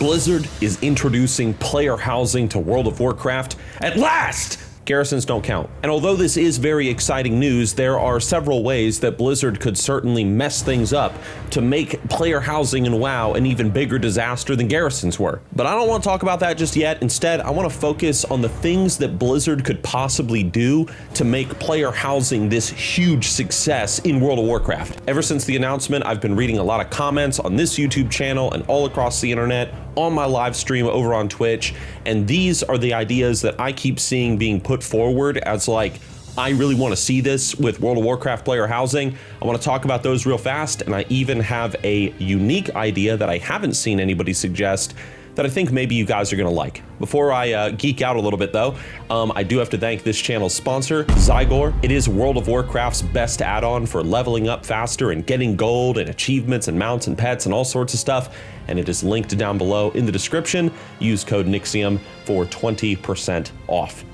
Blizzard is introducing player housing to World of Warcraft at last! Garrisons don't count. And although this is very exciting news, there are several ways that Blizzard could certainly mess things up to make player housing in WoW an even bigger disaster than garrisons were. But I don't want to talk about that just yet. Instead, I want to focus on the things that Blizzard could possibly do to make player housing this huge success in World of Warcraft. Ever since the announcement, I've been reading a lot of comments on this YouTube channel and all across the internet, on my live stream over on Twitch, and these are the ideas that I keep seeing being put forward as like, I really want to see this with World of Warcraft player housing. I want to talk about those real fast, and I even have a unique idea that I haven't seen anybody suggest that I think maybe you guys are gonna like. Before I geek out a little bit though, I do have to thank this channel's sponsor, Zygor. It is World of Warcraft's best add-on for leveling up faster and getting gold and achievements and mounts and pets and all sorts of stuff, and it is linked down below in the description. Use code Nixxiom for 20% off.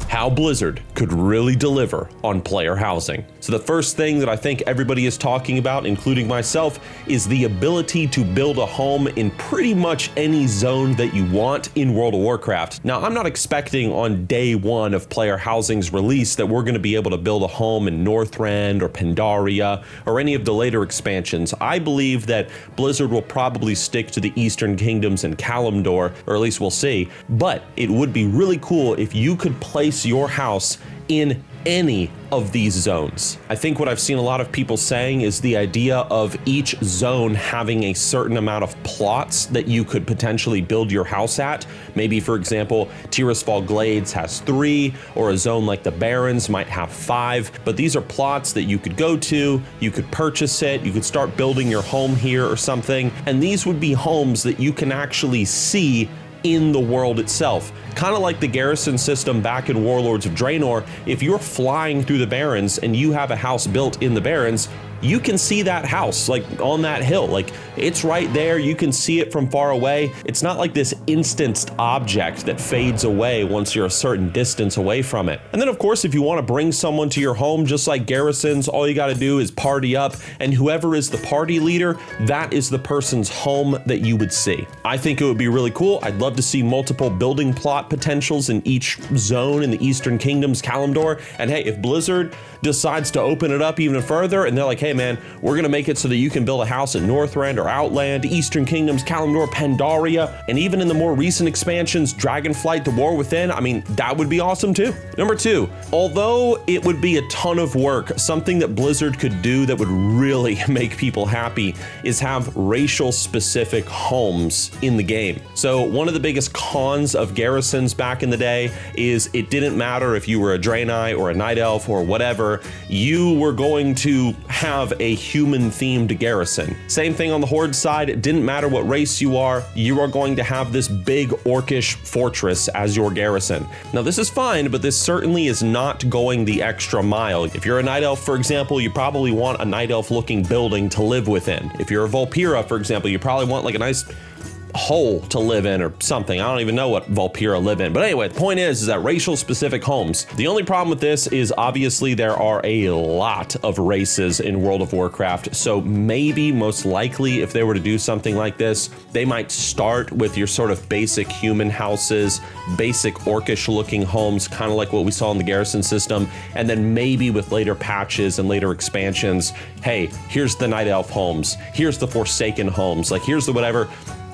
How Blizzard could really deliver on player housing. So the first thing that I think everybody is talking about, including myself, is the ability to build a home in pretty much any zone that you want in World of Warcraft. Now, I'm not expecting on day one of player housing's release that we're going to be able to build a home in Northrend or Pandaria or any of the later expansions. I believe that Blizzard will probably stick to the Eastern Kingdoms and Kalimdor, or at least we'll see. But it would be really cool if you could place your house in any of these zones. I think what I've seen a lot of people saying is the idea of each zone having a certain amount of plots that you could potentially build your house at. Maybe, for example, Tirisfal Glades has 3, or a zone like the Barrens might have 5, but these are plots that you could go to, you could purchase it, you could start building your home here or something, and these would be homes that you can actually see in the world itself. Kind of like the garrison system back in Warlords of Draenor. If you're flying through the Barrens and you have a house built in the Barrens, you can see that house like on that hill. Like it's right there, you can see it from far away. It's not like this instanced object that fades away once you're a certain distance away from it. And then of course, if you want to bring someone to your home, just like garrisons, all you got to do is party up, and whoever is the party leader, that is the person's home that you would see. I think it would be really cool. I'd love to see multiple building plot potentials in each zone in the Eastern Kingdoms, Kalimdor. And hey, if Blizzard decides to open it up even further and they're like, hey man, we're gonna make it so that you can build a house in Northrend or Outland, Eastern Kingdoms, Kalimdor, Pandaria, and even in the more recent expansions, Dragonflight, The War Within, I mean, that would be awesome too. Number 2, although it would be a ton of work, something that Blizzard could do that would really make people happy is have racial specific homes in the game. So one of the biggest cons of garrisons back in the day is it didn't matter if you were a Draenei or a Night Elf or whatever, you were going to have a human-themed garrison. Same thing on the Horde side. It didn't matter what race you are going to have this big orcish fortress as your garrison. Now this is fine, but this certainly is not going the extra mile. If you're a Night Elf, for example, you probably want a Night Elf looking building to live within. If you're a Vulpira, for example, you probably want like a nice hole to live in or something. I don't even know what Vulpira live in. But anyway, the point is that racial specific homes. The only problem with this is obviously there are a lot of races in World of Warcraft. So maybe most likely if they were to do something like this, they might start with your sort of basic human houses, basic orcish looking homes, kind of like what we saw in the garrison system. And then maybe with later patches and later expansions, hey, here's the Night Elf homes, here's the Forsaken homes, like here's the whatever.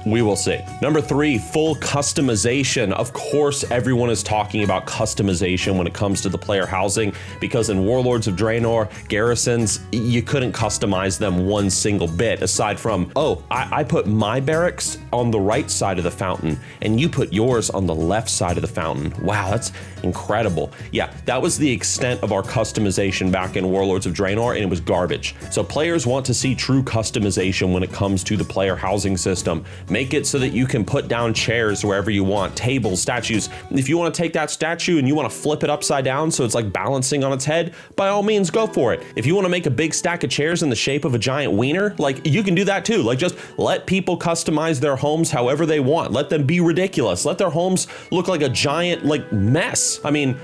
We will see. Number 3, full customization. Of course, everyone is talking about customization when it comes to the player housing, because in Warlords of Draenor, garrisons, you couldn't customize them one single bit, aside from, oh, I put my barracks on the right side of the fountain, and you put yours on the left side of the fountain. Wow, that's incredible. Yeah, that was the extent of our customization back in Warlords of Draenor, and it was garbage. So players want to see true customization when it comes to the player housing system. Make it so that you can put down chairs wherever you want, tables, statues. If you want to take that statue and you want to flip it upside down so it's like balancing on its head, by all means, go for it. If you want to make a big stack of chairs in the shape of a giant wiener, like you can do that too. Like just let people customize their homes however they want. Let them be ridiculous. Let their homes look like a giant like mess. I mean,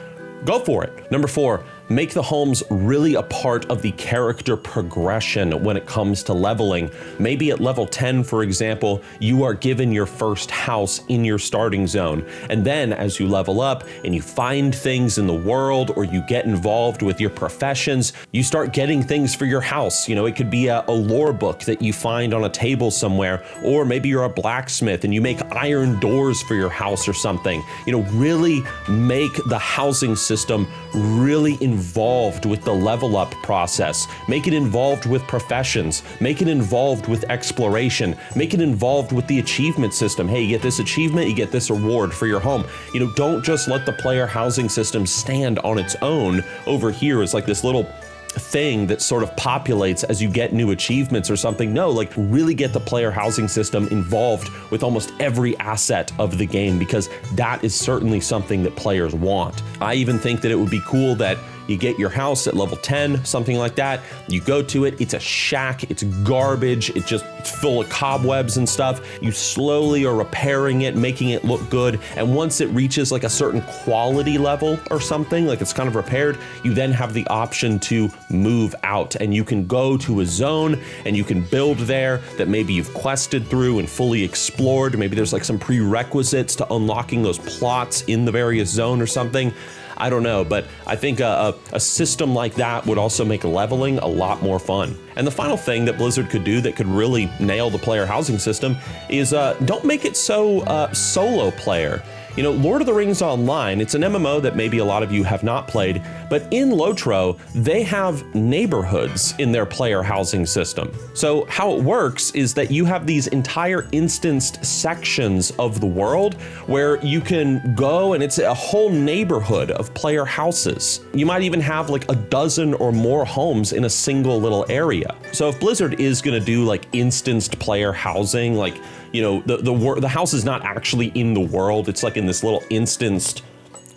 go for it. Number 4, Make the homes really a part of the character progression when it comes to leveling. Maybe at level 10, for example, you are given your first house in your starting zone. And then as you level up and you find things in the world, or you get involved with your professions, you start getting things for your house. You know, it could be a lore book that you find on a table somewhere, or maybe you're a blacksmith and you make iron doors for your house or something. You know, really make the housing system really involved with the level up process. Make it involved with professions. Make it involved with exploration. Make it involved with the achievement system. Hey, you get this achievement, you get this reward for your home. You know, don't just let the player housing system stand on its own over here as like this little thing that sort of populates as you get new achievements or something. No, like really get the player housing system involved with almost every asset of the game, because that is certainly something that players want. I even think that it would be cool that you get your house at level 10, something like that. You go to it, it's a shack, it's garbage, it's full of cobwebs and stuff. You slowly are repairing it, making it look good. And once it reaches like a certain quality level or something, like it's kind of repaired, you then have the option to move out, and you can go to a zone and you can build there that maybe you've quested through and fully explored. Maybe there's like some prerequisites to unlocking those plots in the various zone or something. I don't know, but I think a system like that would also make leveling a lot more fun. And the final thing that Blizzard could do that could really nail the player housing system is don't make it so solo player. You know, Lord of the Rings Online, it's an MMO that maybe a lot of you have not played, but in Lotro, they have neighborhoods in their player housing system. So how it works is that you have these entire instanced sections of the world where you can go, and it's a whole neighborhood of player houses. You might even have like a dozen or more homes in a single little area. So if Blizzard is gonna do like instanced player housing, like, you know, the house is not actually in the world, it's like in this little instanced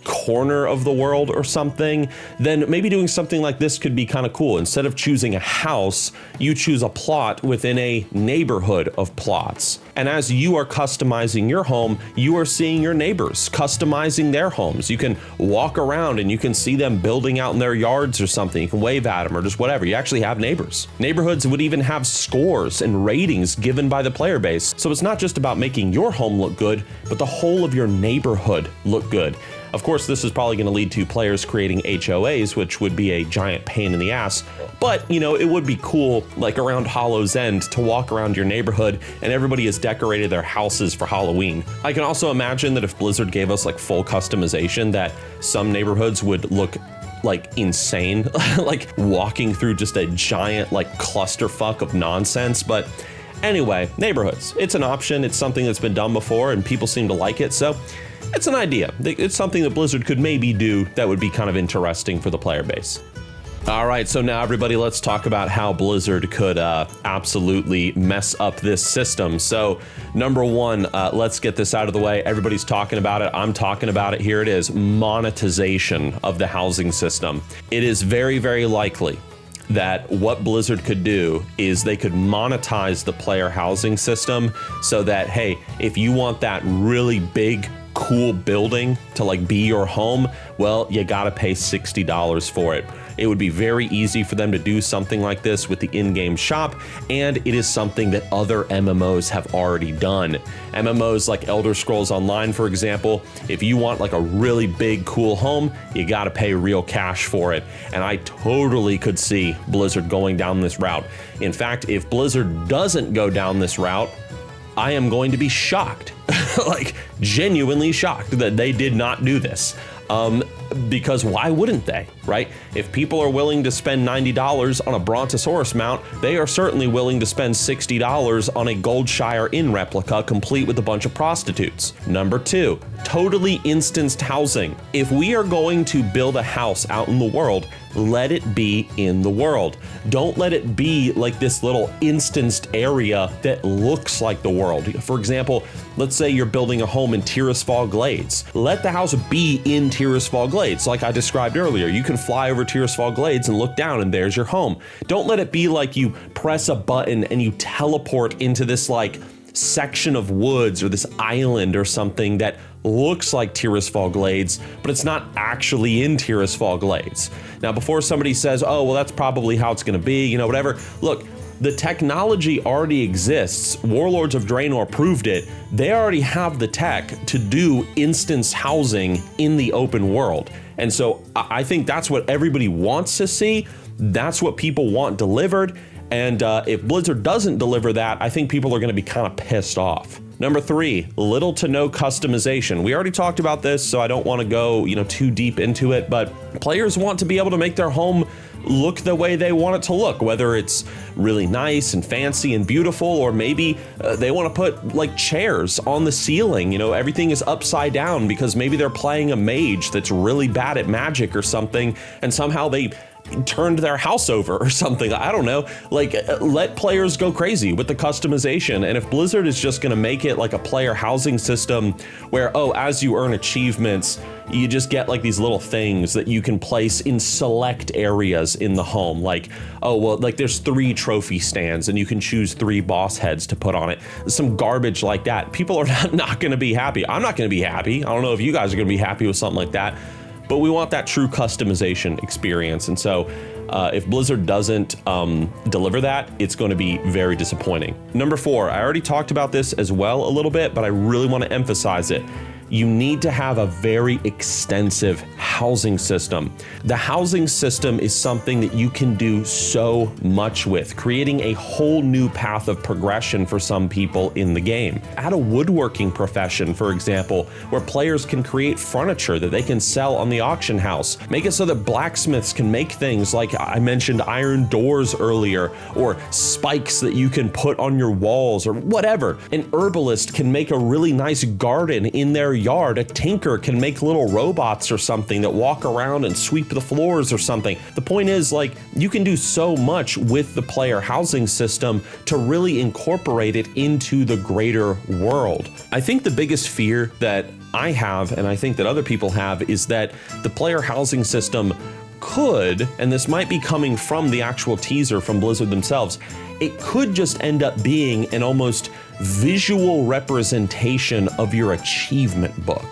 corner of the world or something, then maybe doing something like this could be kind of cool. Instead of choosing a house, you choose a plot within a neighborhood of plots. And as you are customizing your home, you are seeing your neighbors customizing their homes. You can walk around and you can see them building out in their yards or something. You can wave at them or just whatever. You actually have neighbors. Neighborhoods would even have scores and ratings given by the player base. So it's not just about making your home look good, but the whole of your neighborhood look good. Of course, this is probably going to lead to players creating HOAs, which would be a giant pain in the ass. But, you know, it would be cool, like around Hollow's End, to walk around your neighborhood and everybody has decorated their houses for Halloween. I can also imagine that if Blizzard gave us like full customization, that some neighborhoods would look like insane, like walking through just a giant like clusterfuck of nonsense. But anyway, neighborhoods, it's an option. It's something that's been done before and people seem to like it. So it's an idea. It's something that Blizzard could maybe do that would be kind of interesting for the player base. All right, so now everybody, let's talk about how Blizzard could absolutely mess up this system. So number one, let's get this out of the way. Everybody's talking about it. I'm talking about it. Here it is, monetization of the housing system. It is very, very likely that what Blizzard could do is they could monetize the player housing system so that, hey, if you want that really big, cool building to like be your home, well, you gotta pay $60 for it. It would be very easy for them to do something like this with the in-game shop, and it is something that other MMOs have already done. MMOs like Elder Scrolls Online, for example, if you want like a really big, cool home, you gotta pay real cash for it. And I totally could see Blizzard going down this route. In fact, if Blizzard doesn't go down this route, I am going to be shocked, like genuinely shocked that they did not do this. Because why wouldn't they, right? If people are willing to spend $90 on a Brontosaurus mount, they are certainly willing to spend $60 on a Goldshire Inn replica complete with a bunch of prostitutes. Number two, totally instanced housing. If we are going to build a house out in the world, let it be in the world. Don't let it be like this little instanced area that looks like the world. For example, let's say you're building a home in Tirisfal Glades. Let the house be in Tirisfal Glades. Like I described earlier, you can fly over Tirisfal Glades and look down and there's your home. Don't let it be like you press a button and you teleport into this like section of woods or this island or something that looks like Tirisfal Glades, but it's not actually in Tirisfal Glades. Now, before somebody says, oh, well, that's probably how it's gonna be, you know, whatever. Look, the technology already exists. Warlords of Draenor proved it. They already have the tech to do instance housing in the open world. And so I think that's what everybody wants to see. That's what people want delivered. And if Blizzard doesn't deliver that, I think people are gonna be kind of pissed off. Number 3, little to no customization. We already talked about this, so I don't want to go, too deep into it, but players want to be able to make their home look the way they want it to look, whether it's really nice and fancy and beautiful, or maybe they want to put like chairs on the ceiling. Everything is upside down because maybe they're playing a mage that's really bad at magic or something, and somehow they turned their house over or something. I don't know. Like, let players go crazy with the customization. And if Blizzard is just going to make it like a player housing system where, oh, as you earn achievements, you just get like these little things that you can place in select areas in the home. Like, oh, well, like there's 3 trophy stands and you can choose 3 boss heads to put on it. Some garbage like that. People are not going to be happy. I'm not going to be happy. I don't know if you guys are going to be happy with something like that. But we want that true customization experience. And so if Blizzard doesn't deliver that, it's going to be very disappointing. Number 4, I already talked about this as well a little bit, but I really want to emphasize it. You need to have a very extensive housing system. The housing system is something that you can do so much with, creating a whole new path of progression for some people in the game. Add a woodworking profession, for example, where players can create furniture that they can sell on the auction house. Make it so that blacksmiths can make things like I mentioned iron doors earlier, or spikes that you can put on your walls or whatever. An herbalist can make a really nice garden in their yard. A tinker can make little robots or something that walk around and sweep the floors or something. The point is, like, you can do so much with the player housing system to really incorporate it into the greater world. I think the biggest fear that I have, and I think that other people have, is that the player housing system could, and this might be coming from the actual teaser from Blizzard themselves, it could just end up being an almost visual representation of your achievement book.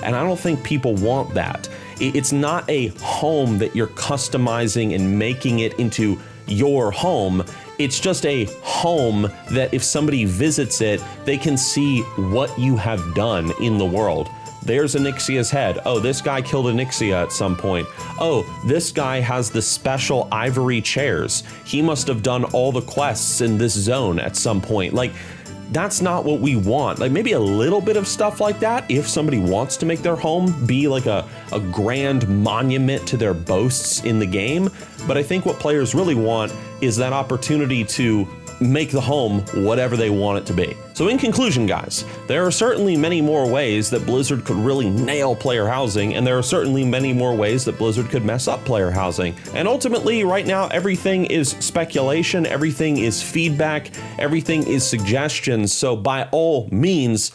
And I don't think people want that. It's not a home that you're customizing and making it into your home. It's just a home that if somebody visits it, they can see what you have done in the world. There's a Nixia's head. Oh, this guy killed a Nixxia at some point. Oh, this guy has the special ivory chairs. He must have done all the quests in this zone at some point. Like, that's not what we want. Like, maybe a little bit of stuff like that if somebody wants to make their home be like a grand monument to their boasts in the game. But I think what players really want is that opportunity to make the home whatever they want it to be. So in conclusion, guys, there are certainly many more ways that Blizzard could really nail player housing, and there are certainly many more ways that Blizzard could mess up player housing. And ultimately, right now, everything is speculation, everything is feedback, everything is suggestions. So by all means,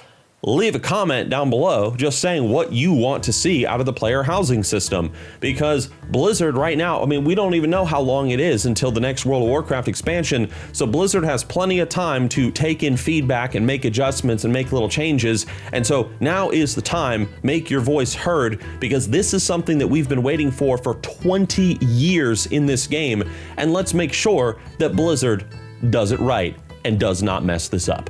leave a comment down below just saying what you want to see out of the player housing system, because Blizzard right now, I mean, we don't even know how long it is until the next World of Warcraft expansion, so Blizzard has plenty of time to take in feedback and make adjustments and make little changes. And so now is the time, make your voice heard, because this is something that we've been waiting for 20 years in this game, and let's make sure that Blizzard does it right and does not mess this up.